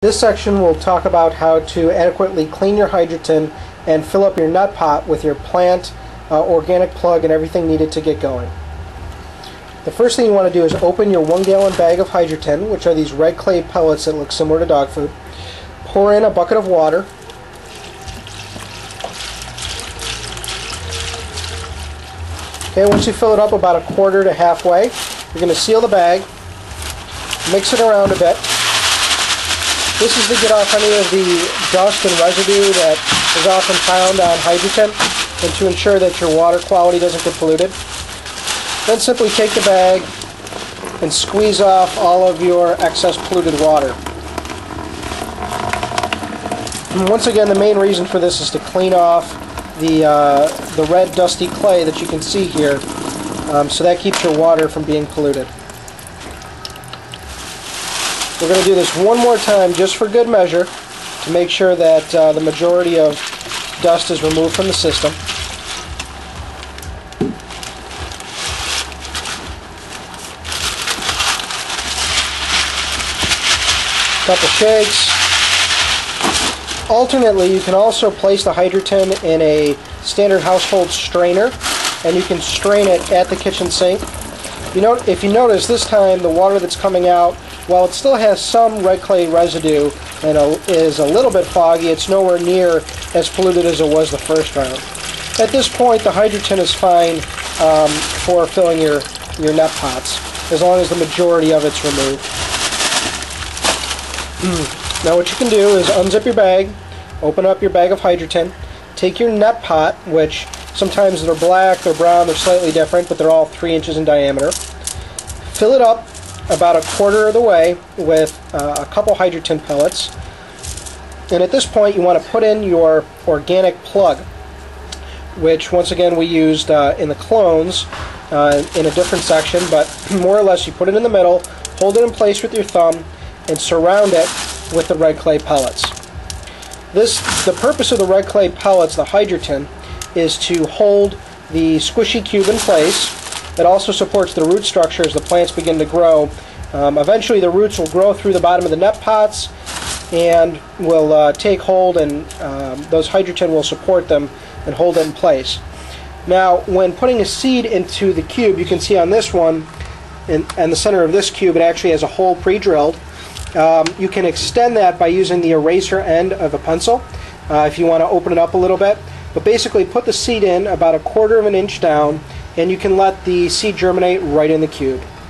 This section will talk about how to adequately clean your Hydroton and fill up your nut pot with your plant, organic plug, and everything needed to get going. The first thing you want to do is open your 1 gallon bag of Hydroton, which are these red clay pellets that look similar to dog food. Pour in a bucket of water. Okay, once you fill it up about 1/4 to halfway, you're going to seal the bag, mix it around a bit. This is to get off any of the dust and residue that is often found on Hydroton and to ensure that your water quality doesn't get polluted. Then simply take the bag and squeeze off all of your excess polluted water. And once again, the main reason for this is to clean off the red dusty clay that you can see here, so that keeps your water from being polluted. We're going to do this one more time just for good measure to make sure that the majority of dust is removed from the system. Couple shakes. Alternately, you can also place the Hydroton in a standard household strainer, and you can strain it at the kitchen sink. If you notice, this time the water that's coming out, while it still has some red clay residue and is a little bit foggy, it's nowhere near as polluted as it was the first round. At this point, the Hydroton is fine for filling your net pots, as long as the majority of it's removed. Now what you can do is unzip your bag, open up your bag of Hydroton, take your net pot, which sometimes they're black, they're brown, they're slightly different, but they're all 3 inches in diameter. Fill it up about 1/4 of the way with a couple Hydroton pellets. And at this point you want to put in your organic plug, which once again we used in the clones in a different section, but more or less you put it in the middle, hold it in place with your thumb, and surround it with the red clay pellets. The purpose of the red clay pellets, the Hydroton, is to hold the squishy cube in place. It also supports the root structure as the plants begin to grow. Eventually the roots will grow through the bottom of the net pots and will take hold, and those Hydroton will support them and hold it in place. Now, when putting a seed into the cube, you can see on this one, in the center of this cube, it actually has a hole pre-drilled. You can extend that by using the eraser end of a pencil if you want to open it up a little bit. But basically put the seed in about 1/4 of an inch down, and you can let the seed germinate right in the cube.